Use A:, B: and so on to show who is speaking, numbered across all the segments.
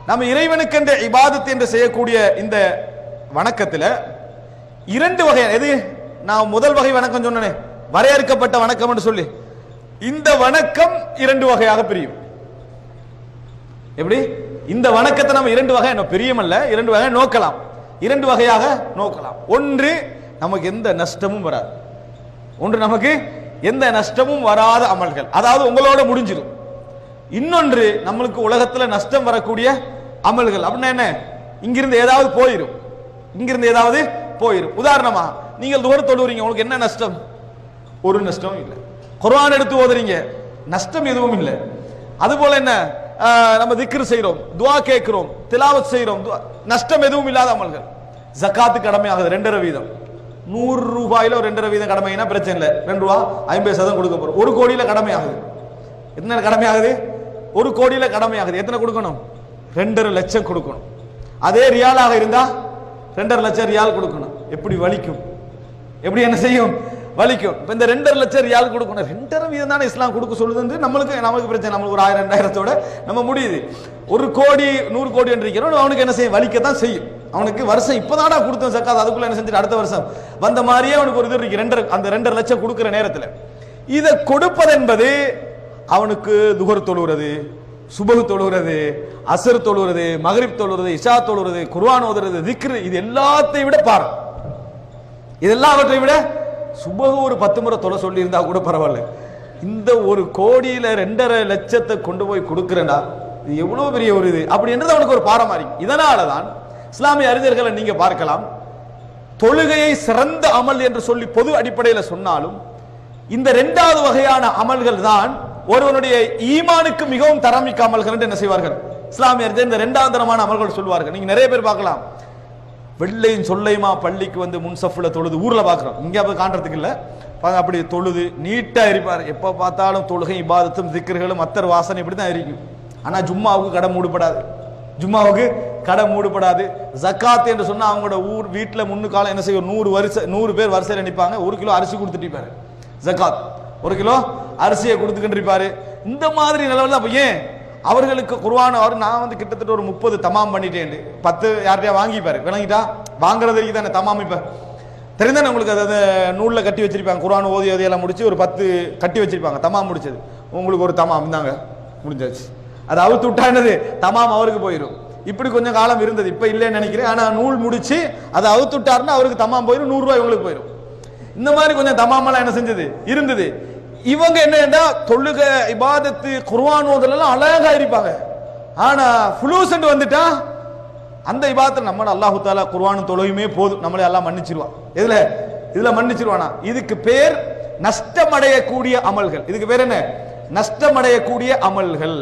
A: நம்ம இறைவனுக்கென்ற இபாதத் என்று செய்யக்கூடிய இந்த வணக்கத்தில் இரண்டு வகை. எது நான் முதல் வகை வணக்கம் சொன்னேன், வரையறுக்கப்பட்ட வணக்கம் என்று சொல்லி, இந்த வணக்கம் இரண்டு வகையாக பிரியும். எப்படி இந்த வணக்கத்தை நம்ம இரண்டு வகை பிரியமல்ல, இரண்டு வகை நோக்கலாம், இரண்டு வகையாக நோக்கலாம். ஒன்று நமக்கு எந்த நஷ்டமும் வராது, ஒன்று நமக்கு எந்த நஷ்டமும் வராத அமல்கள், அதாவது உங்களோட முடிஞ்சிடும். இன்னொன்று நம்மளுக்கு உலகத்தில் நஷ்டம் வரக்கூடிய அமல்கள். அப்படின்னா என்ன, இங்கிருந்து ஏதாவது போயிடும், இங்கிருந்து ஏதாவது போயிடும். உதாரணமா நீங்கள் துஹர் தொழுறீங்க, உங்களுக்கு என்ன நஷ்டம்? ஒரு நஷ்டமும் இல்லை. குர்ஆன் எடுத்து ஓதுறீங்க, நஷ்டம் எதுவும் இல்லை. அதுபோல என்ன, நம்ம திக்ர் செய்றோம், துஆ கேட்கிறோம், திலாவத் செய்றோம், நஷ்டம் எதுவும் இல்லாத அமல்கள். ஜகாத்து கடமையாகுது 2.5%. 100 ரூபாயில 2.5% கடமைனா பிரச்சனை இல்லை, 2 ரூபா 50% கொடுக்க போறோம். 1 கோடியில கடமையாகுது. எத்தனை கடமையாகுது? 1 கோடியில கடமையாகுது. எத்தனை கொடுக்கணும்? 2.5 லட்சம் கொடுக்கணும். அதே ரியாலாக இருந்தா 2.5 லட்சம் ரியால் கொடுக்கணும். எப்படி வலிக்கும், எப்படி என்ன செய்யும், வலிக்கும். இப்ப இந்த 2.5 லட்சம் ரியால் கொடுக்கணும். 2.5% தானே இஸ்லாம் கொடுக்க சொல்லுது. நமக்கு பிரச்சனை, நம்மளுக்கு ஒரு 1000-2000 நம்ம முடியுது. 1 கோடி 100 கோடி என்று இருக்கிறோம், அவனுக்கு என்ன செய்யும், வலிக்கத்தான் செய்யும். அவனுக்கு வருஷம் இப்பதானா கொடுத்தோம் சக்காத், அதுக்குள்ள என்ன செஞ்சுட்டு அடுத்த வருஷம் வந்த மாதிரியே அவனுக்கு ஒரு இது இருக்கு. அந்த 2.5 லட்சம் கொடுக்கிற நேரத்தில் இதை கொடுப்பது என்பது அவனுக்கு துஹர் தொழுகிறது, சுபஹ் தொழுகிறது, அஸ்ர் தொழுகிறது, மக்ரிப் தொழுகிறது, இஷா தொழுகிறது, குர்ஆன் ஓதுறது, திக்ர், இது எல்லாத்தையும் விட பாரு, இதெல்லாவற்றை விட சுபஹ் ஒரு 10 முறை தொலை சொல்லி இருந்தா கூட பரவாயில்ல. இந்த 1 கோடியில 2.5 லட்சத்தை கொண்டு போய் கொடுக்கிறேன்டா, இது எவ்வளவு பெரிய ஒரு இது அப்படின்றது அவனுக்கு ஒரு பாரமாறி. இதனாலதான் இஸ்லாமிய அறிஞர்களை நீங்க பார்க்கலாம், தொழுகையை சிறந்த அமல் என்று சொல்லி பொது அடிப்படையில் சொன்னாலும் இந்த 2வது வகையான அமல்கள் தான் ஒருவனுடைய ஈமானுக்கு மிகவும் தரமிக்க அமல்கள் என்று என்ன செய்வார்கள் இஸ்லாமியர். இந்த 2வது தரமான அமல்கள் சொல்வார்கள். நீங்க நிறைய பேர் பார்க்கலாம், வெள்ளையும் சொல்லையுமா பள்ளிக்கு வந்து முன்சஃப்ல தொழுது, ஊர்ல பார்க்கிறோம், இங்க போய் காண்றதுக்கு இல்ல, அப்படி தொழுது நீட்டா இருப்பார். எப்ப பார்த்தாலும் தொழுகை இபாதத்தும் திக்ர்களும் அத்தர் வாசனை இப்படி தான் இருக்கும். ஆனா ஜும்மாவுக்கு கடை மூடப்படாது, ஜும்மாவுக்கு கடை மூடப்படாது. ஜக்காத் என்று சொன்னா அவங்களோட ஊர் வீட்டில் முன்னுக்காலம் என்ன செய்யும், 100 பேர் வரிசையில் நிற்பாங்க, 1 கிலோ அரிசி கொடுத்துட்டு இருப்பாரு. ஜக்காத் 1 கிலோ அரிசியை கொடுத்துக்கிட்டு இருப்பாரு. இந்த மாதிரி நிலவில் அப்ப ஏன் அவர்களுக்கு குர்ஆன் நான் வந்து கிட்டத்தட்ட ஒரு 30 தமாம் பண்ணிட்டேன், 10 யார்கிட்டயா வாங்கிப்பாரு, விளங்கிட்டா வாங்குறதுக்கு தானே தமாம். இப்ப தெரிந்தானே உங்களுக்கு, அதை நூலில் கட்டி வச்சிருப்பாங்க, குர்ஆன் ஓதி ஓதியெல்லாம் முடிச்சு ஒரு 10 கட்டி வச்சிருப்பாங்க, தமாம் முடிச்சது. உங்களுக்கு ஒரு தமாம் தாங்க முடிஞ்சாச்சு, அது அவுத்து விட்டா என்னது தமாம் அவருக்கு போயிடும். இப்படி கொஞ்சம் காலம் இருந்தது, இப்ப இல்லைன்னு நினைக்கிறேன். ஆனா நூல் முடிச்சு அதை அவுத்து விட்டாருன்னா அவருக்கு தமாம் போயிடும், 100 ரூபாய் இவங்களுக்கு போயிடும். இந்த மாதிரி கொஞ்சம் தமாமெல்லாம் என்ன செஞ்சது இருந்தது. இவங்க என்ன தொழுக இபாதத்து குர்ஆன் ஓதலாம் அழகா இருப்பாங்க. ஆனா ஃபுலூஸ் வந்துட்டா அந்த இபாதத்தை நம்ம அல்லாஹ் தஆலா குர்ஆன் தொழுகையுமே போதும், நம்மளே எல்லாம் மன்னிச்சிருவான். இதுல மன்னிச்சிருவானா? இதுக்கு பேர் நஷ்டமடையக்கூடிய அமல்கள். இதுக்கு பேர் என்ன? நஷ்டமடையக்கூடிய அமல்கள்.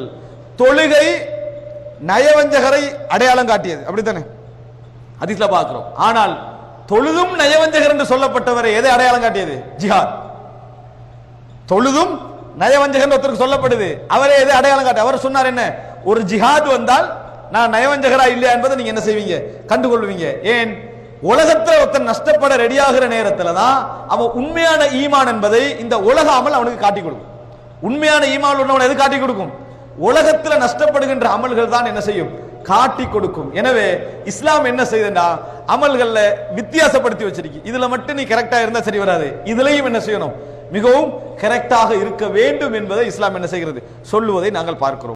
A: தொழுகை நயவஞ்சகரை அடையாளம் காட்டியது, அப்படித்தானே ஹதீஸ்ல பார்க்கிறோம். ஆனால் தொழுதும் நயவஞ்சகர் என்று சொல்லப்பட்டவரை எதை அடையாளம் காட்டியது? ஜிஹாத். தொழுதும் நயவஞ்சகர் ஒருத்தருக்கு சொல்லப்படுது, அவரே எதை அடையாளம் காட்டி? அவர் சொன்னார் என்ன, ஒரு ஜிஹாத் வந்தால் நான் நயவஞ்சகரா இல்லையா என்பதை நீங்க என்ன செய்வீங்க, கண்டுகொள்வீங்க. ஏன்? உலகத்தில் ஒருத்தன் நஷ்டப்பட ரெடியாகிற நேரத்தில் தான் அவன் உண்மையான ஈமான் என்பதை இந்த உலக அமல் அவனுக்கு காட்டி கொடுக்கும். உண்மையான ஈமான் உள்ளவன் எது காட்டி கொடுக்கும்? உலகத்தில் நஷ்டப்படுகின்ற அமல்கள் தான் என்ன செய்யும், காட்டி கொடுக்கும். எனவே இஸ்லாம் என்ன செய்யுதுன்னா அமல்கள்ல வித்தியாசப்படுத்தி வச்சிருக்கு. இதுல மட்டும் நீ கரெக்டா இருந்தா சரி வராது, இதுலயும் என்ன செய்யணும், மிகவும் கரெக்டாக இருக்க வேண்டும் என்பதை இஸ்லாம் என்ன செய்கிறது, சொல்லுவதை நாங்கள் பார்க்கிறோம்.